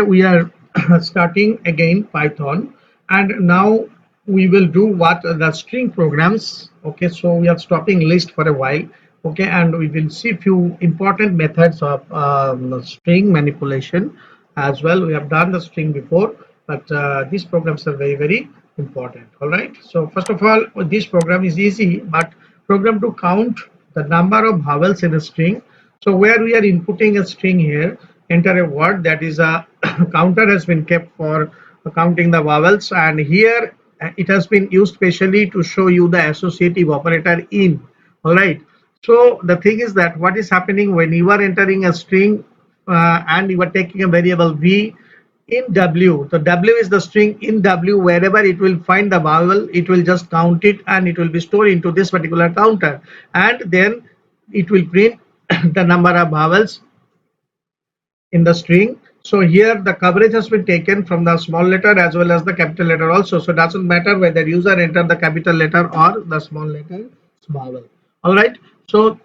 We are starting again Python, and now we will do what the string programs. Okay, so we are stopping list for a while. Okay, and we will see few important methods of string manipulation as well. We have done the string before, but these programs are very important. All right, so first of all, this program is easy, but program to count the number of vowels in a string. So where we are inputting a string here, enter a word, that is a counter has been kept for counting the vowels, and here it has been used specially to show you the associative operator in. All right. So the thing is that what is happening when you are entering a string and you are taking a variable v in w. So w is the string in w. Wherever it will find the vowel, it will just count it and it will be stored into this particular counter, and then it will print the number of vowels in the string. So here the coverage has been taken from the small letter as well as the capital letter also. So it doesn't matter whether user enter the capital letter or the small letter vowel. All right. So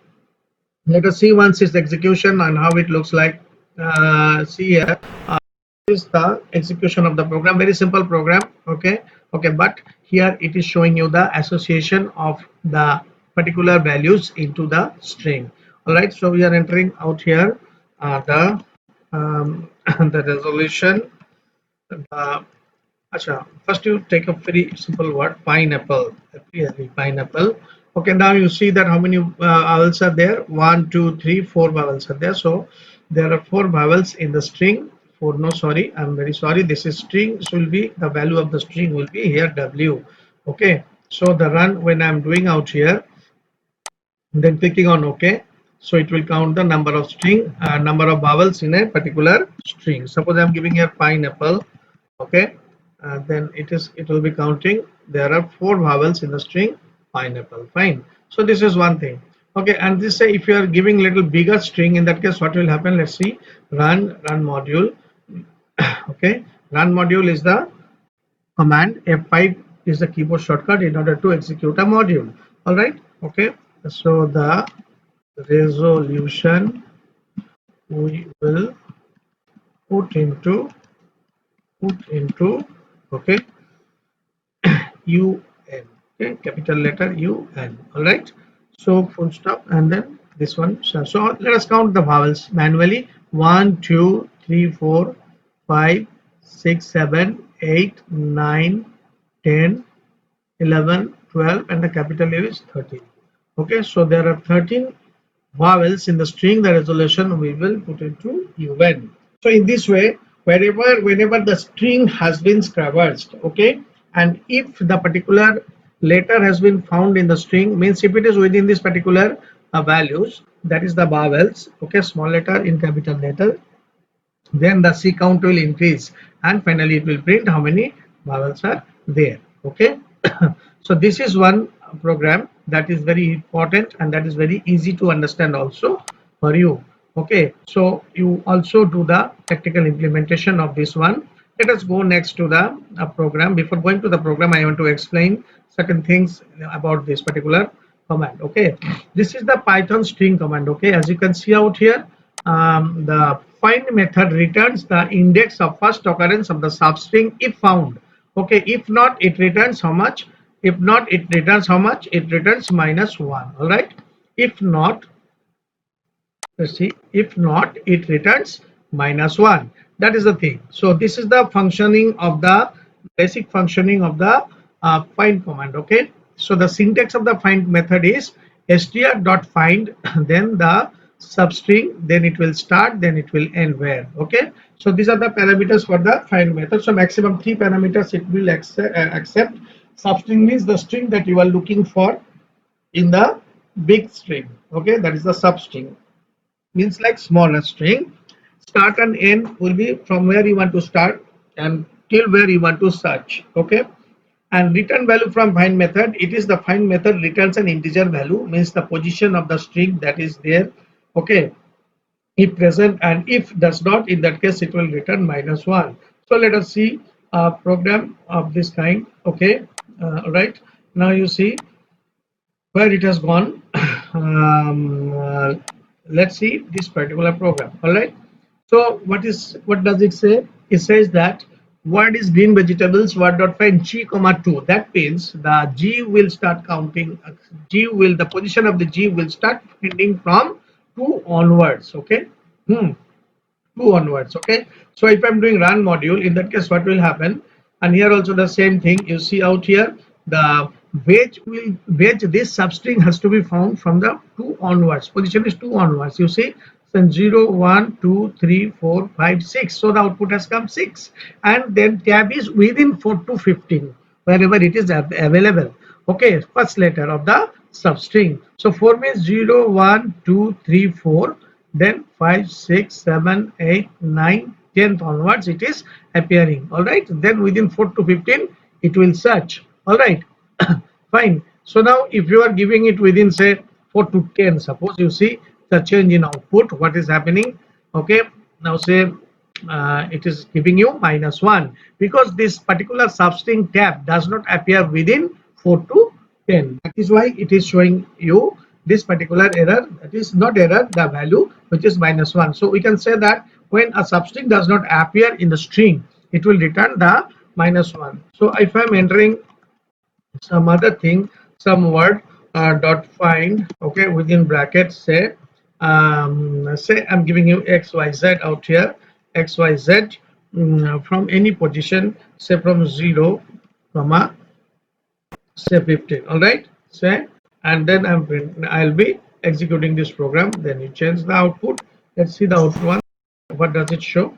let us see once its execution and how it looks like. See here. Is the execution of the program. Very simple program. Okay, but here it is showing you the association of the particular values into the string. All right, so we are entering out here the the resolution. First you take a very simple word, pineapple. Pineapple. Okay, now you see that how many vowels are there? 1, 2, 3, 4 vowels are there. So there are 4 vowels in the string. Four, no, sorry, I'm very sorry. This is string. So will be the value of the string will be here W. Okay, so the run when I'm doing out here, then clicking on OK. So it will count the number of string, number of vowels in a particular string. Suppose I'm giving here pineapple. Okay, then it will be counting. There are 4 vowels in the string pineapple. Fine. So this is one thing. Okay, and this say if you are giving little bigger string, in that case what will happen? Let's see. Run module. Okay, run module is the command. F5 is the keyboard shortcut in order to execute a module. All right. Okay, so the resolution we will put into okay un, okay, capital letter un. All right, so full stop and then this one. So let us count the vowels manually. 1 2 3 4 5 6 7 8 9 10 11 12 and the capital U is 13. Okay, so there are 13 vowels in the string. The resolution we will put into un. So in this way, whenever the string has been traversed, okay, and if the particular letter has been found in the string, means if it is within this particular values, that is the vowels, okay, small letter in capital letter, then the C count will increase and finally it will print how many vowels are there. Okay. So this is one program that is very important and that is very easy to understand also for you. Okay, so you also do the practical implementation of this one. Let us go next to the program. Before going to the program, I want to explain certain things about this particular command. Okay, this is the Python string command. Okay, as you can see out here, the find method returns the index of first occurrence of the substring if found. Okay, if not, it returns how much? If not, it returns how much? It returns -1. All right. If not, let's see, if not, it returns -1. That is the thing. So this is the functioning of the basic functioning of the find command. Okay, so the syntax of the find method is str.find then the substring, then it will start, then it will end where. Okay, so these are the parameters for the find method. So maximum 3 parameters it will accept. Substring means the string that you are looking for in the big string. Okay, that is the substring, means like smaller string. Start and end will be from where you want to start and till where you want to search. Okay, and return value from find method, it is the find method returns an integer value, means the position of the string that is there. Okay, if present, and if does not, in that case it will return -1. So let us see a program of this kind. Okay, right now you see where it has gone. Let's see this particular program. All right, so what does it say? it says that what is green vegetables, what dot find g comma 2. That means the g will start counting, the position of the g will start finding from 2 onwards. Okay. 2 onwards. Okay, so if I'm doing run module, in that case what will happen, and here also the same thing you see out here, the veg this substring has to be found from the 2 onwards, position is 2 onwards, you see. Then 0 1 2 3 4 5 6, so the output has come 6, and then tab is within 4 to 15 wherever it is available. Okay, first letter of the substring. So 4 means 0 1 2 3 4, then 5 6 7 8 9 10th onwards it is appearing. All right, then within 4 to 15 it will search. All right. Fine. So now if you are giving it within say 4 to 10, suppose you see the change in output, what is happening. Okay, now say it is giving you -1 because this particular substring tab does not appear within 4 to 10. That is why it is showing you this particular error. That is not error, the value which is -1. So we can say that when a substring does not appear in the string, it will return the -1. So if I am entering some other thing, some word, dot find, okay, within brackets, say say I'm giving you xyz out here, xyz, from any position, say from 0 comma say 15. All right, say, and then I'll be executing this program. Then you change the output. Let's see the output one. What does it show?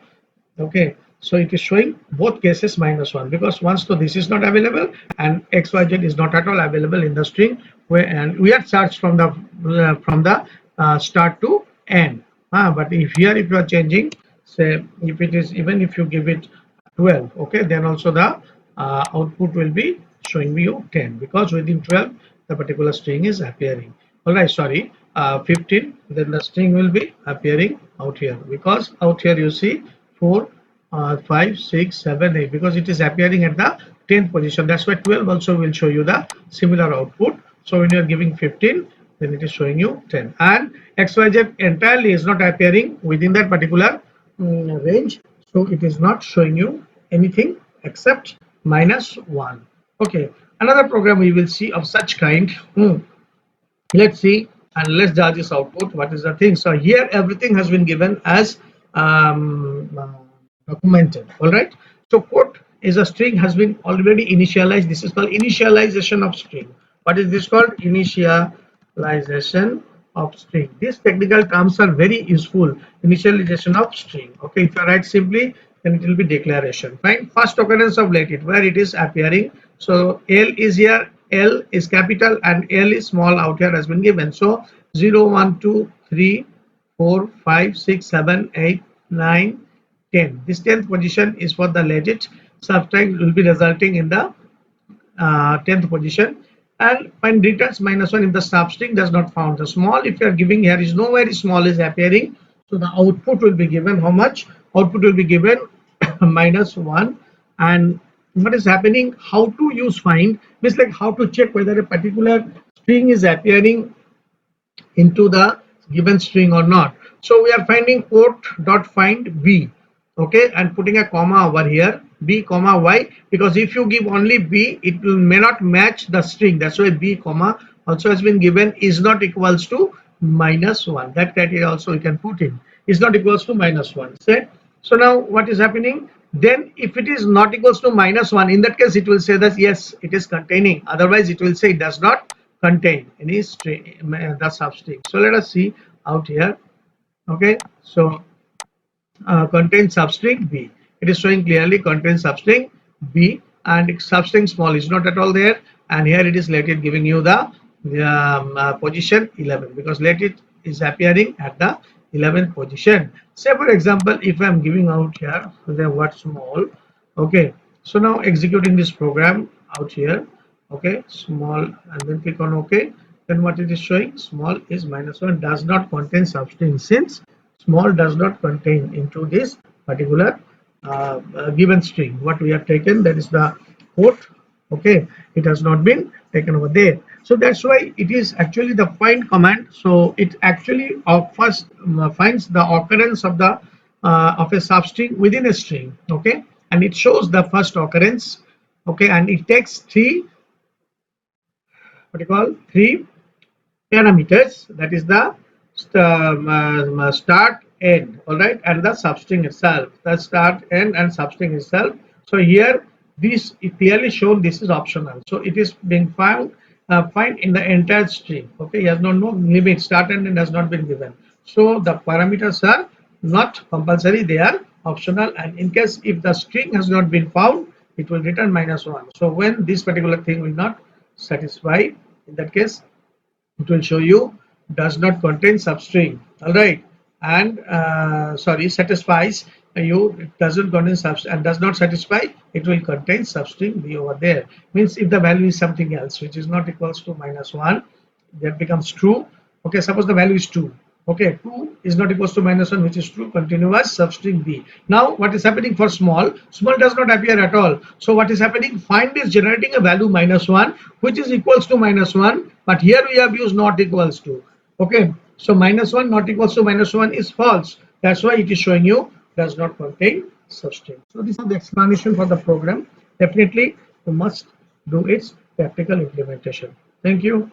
Okay, so it is showing both cases -1 because once so this is not available and xyz is not at all available in the string, where and we are searched from the start to end. But if here if you are changing, say if it is, even if you give it 12, okay, then also the output will be showing you 10 because within 12 the particular string is appearing. All right, sorry, 15, then the string will be appearing out here because out here you see 4 5 6 7 8 because it is appearing at the 10th position. That's why 12 also will show you the similar output. So when you are giving 15, then it is showing you 10, and xyz entirely is not appearing within that particular range, so it is not showing you anything except -1. Okay, another program we will see of such kind. Let's see, and let's judge this output. What is the thing? So here everything has been given as documented. All right, so quote is a string has been already initialized. This is called initialization of string. What is this called? Initialization of string. These technical terms are very useful. Initialization of string. Okay, if I write simply, then it will be declaration. Fine. First occurrence of let it, where it is appearing. So L is here, L is capital and L is small out here has been given. So 0 1 2 3 4 5 6 7 8 9 10. This 10th position is for the let it. Subtract will be resulting in the 10th position, and when returns -1 if the substring does not found. The small, if you are giving, here is nowhere small is appearing, so the output will be given how much? Output will be given -1. And what is happening, how to use find means like how to check whether a particular string is appearing into the given string or not. So we are finding quote dot find b, okay, and putting a comma over here, b comma y, because if you give only b, it will may not match the string. That's why b comma also has been given is not equals to -1. That criteria also you can put in, is not equals to -1. Say, so now what is happening? Then if it is not equals to -1, in that case it will say that yes, it is containing. Otherwise it will say it does not contain any string, the substring. So let us see out here. Okay, so contains substring b. It is showing clearly contains substring b, and substring small is not at all there. And here it is let it giving you the position 11 because let it is appearing at the 11th position. Say for example, if I am giving out here the word small, okay. So now executing this program out here, okay, small, and then click on OK. Then what it is showing? Small is -1, does not contain substring, since small does not contain into this particular given string what we have taken, that is the quote. Okay, it has not been taken over there. So that's why it is actually the find command. So it actually first finds the occurrence of the of a substring within a string. Okay, and it shows the first occurrence. Okay, and it takes three, what you call, three parameters, that is the start, end, all right, and the substring itself, the start, end, and substring itself. So here this is clearly shown, this is optional, so it is being found find in the entire string. Okay, he has no limit, start and end has not been given, so the parameters are not compulsory, they are optional, and in case if the string has not been found, it will return -1. So when this particular thing will not satisfy, in that case it will show you does not contain substring, all right, and sorry, satisfies you, it doesn't contain substring, and does not satisfy, it will contain substring b over there. Means if the value is something else which is not equals to -1, that becomes true. Okay, suppose the value is 2. Okay, 2 is not equals to -1, which is true, continuous, substring b. Now what is happening for small? Small does not appear at all, so what is happening, find is generating a value -1 which is equals to -1, but here we have used not equals to. Okay, so -1 not equals to -1 is false, that's why it is showing you does not contain substring. So this is the explanation for the program. Definitely you must do its practical implementation. Thank you.